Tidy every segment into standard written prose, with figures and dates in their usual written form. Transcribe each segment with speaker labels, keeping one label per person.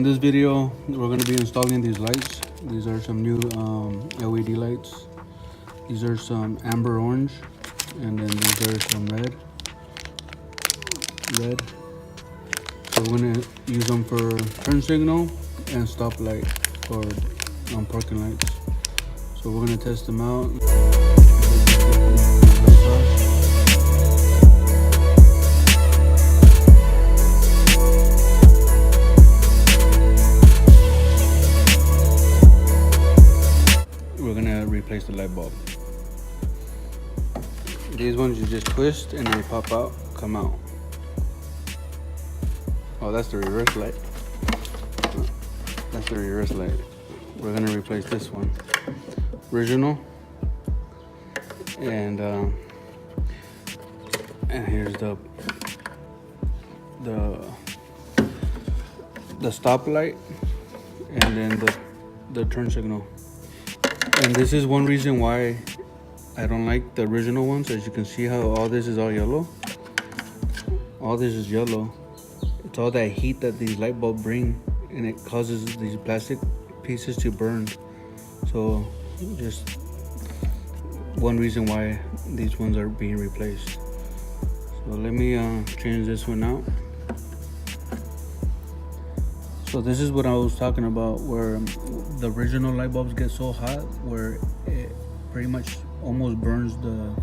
Speaker 1: this video, we're going to be installing these lights. These are some new LED lights. These are some amber orange, and then these are some red. So we're going to use them for turn signal and stop light or parking lights. So we're going to test them out. We're going to replace the light bulb. These ones you just twist and they pop out, come out. Oh, that's the reverse light. That's the reverse light. We're gonna replace this one, original, and here's the stop light, and then the turn signal. And this is one reason why I don't like the original ones. As you can see how all this is all yellow. All this is yellow. It's all that heat that these light bulbs bring, and it causes these plastic pieces to burn. So just one reason why these ones are being replaced. So let me change this one out. So this is what I was talking about, where the original light bulbs get so hot where it pretty much almost burns the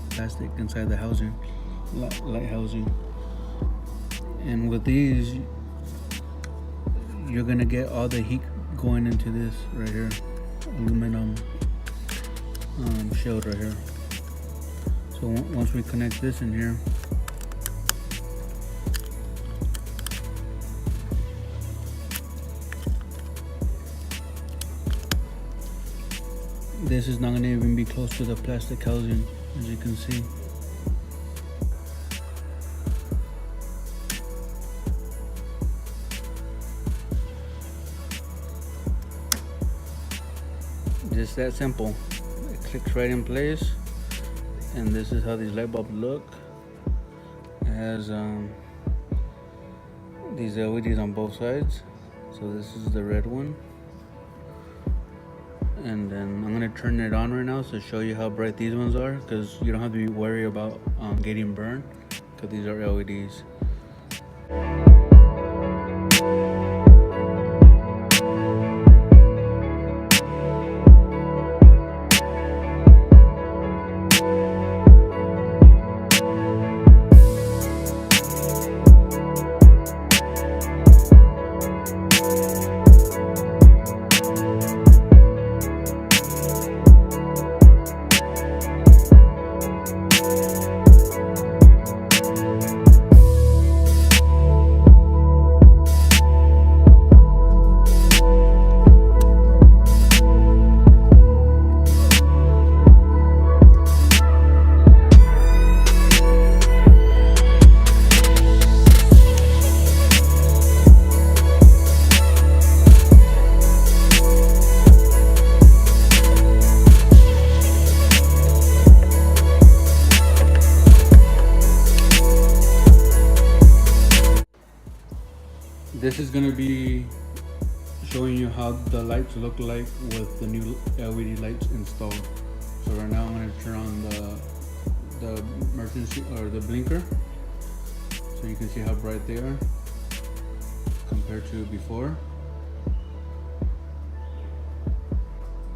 Speaker 1: plastic inside the housing, light housing. And with these, you're gonna get all the heat going into this right here, aluminum shield right here. So once we connect this in here, this is not gonna even be close to the plastic housing, as you can see. Just that simple. It clicks right in place, and this is how these light bulbs look. It has these LEDs on both sides. So this is the red one, and then I'm gonna turn it on right now to show you how bright these ones are, because you don't have to be worried about getting burned, because these are LEDs. This is going to be showing you how the lights look like with the new LED lights installed. So right now I'm going to turn on the emergency or the blinker, so you can see how bright they are compared to before.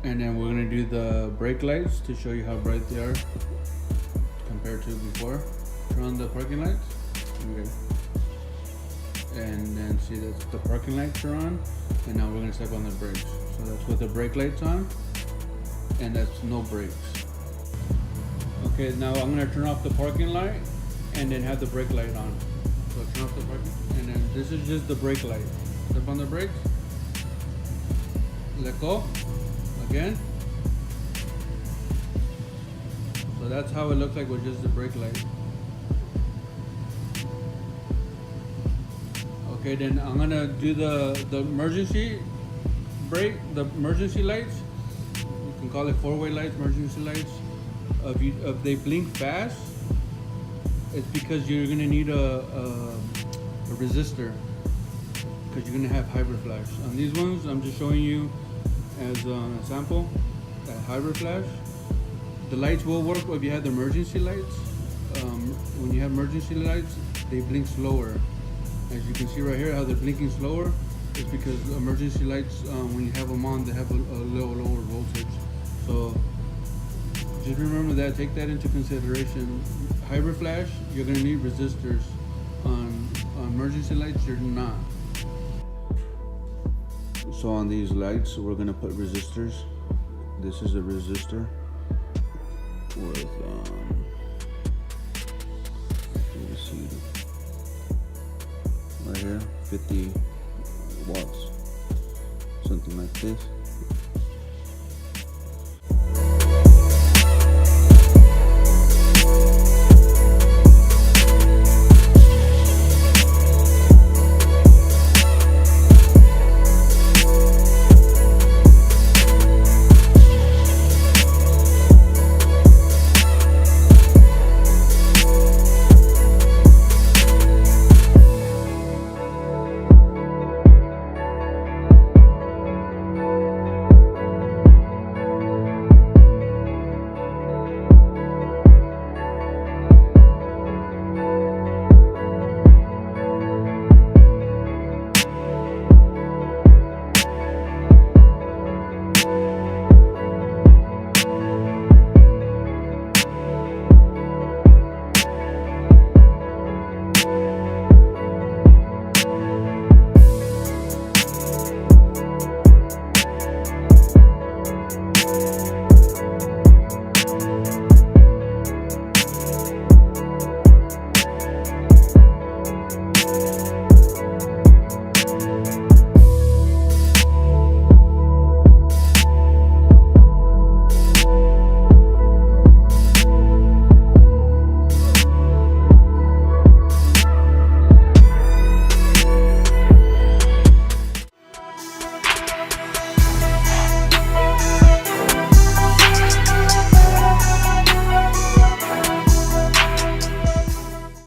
Speaker 1: And then we're going to do the brake lights to show you how bright they are compared to before. Turn on the parking lights. Okay. And then see that the parking lights are on, and now we're going to step on the brakes. So that's with the brake lights on, and that's no brakes. Okay, now I'm going to turn off the parking light and then have the brake light on. So turn off the parking, and then this is just the brake light. Step on the brakes, let go again. So that's how it looks like with just the brake light. Okay, then I'm gonna do the emergency brake, the emergency lights. You can call it four-way lights, emergency lights. If they blink fast, it's because you're gonna need a resistor, because you're gonna have hybrid flash. On these ones, I'm just showing you as a sample that hybrid flash. The lights will work if you have the emergency lights. When you have emergency lights, they blink slower. As you can see right here, how they're blinking slower is because emergency lights, when you have them on, they have a little lower voltage. So just remember that, take that into consideration. Hybrid flash, you're gonna need resistors. On emergency lights, you're not. So on these lights, we're gonna put resistors. This is a resistor with you can see right here, 50 watts, something like this.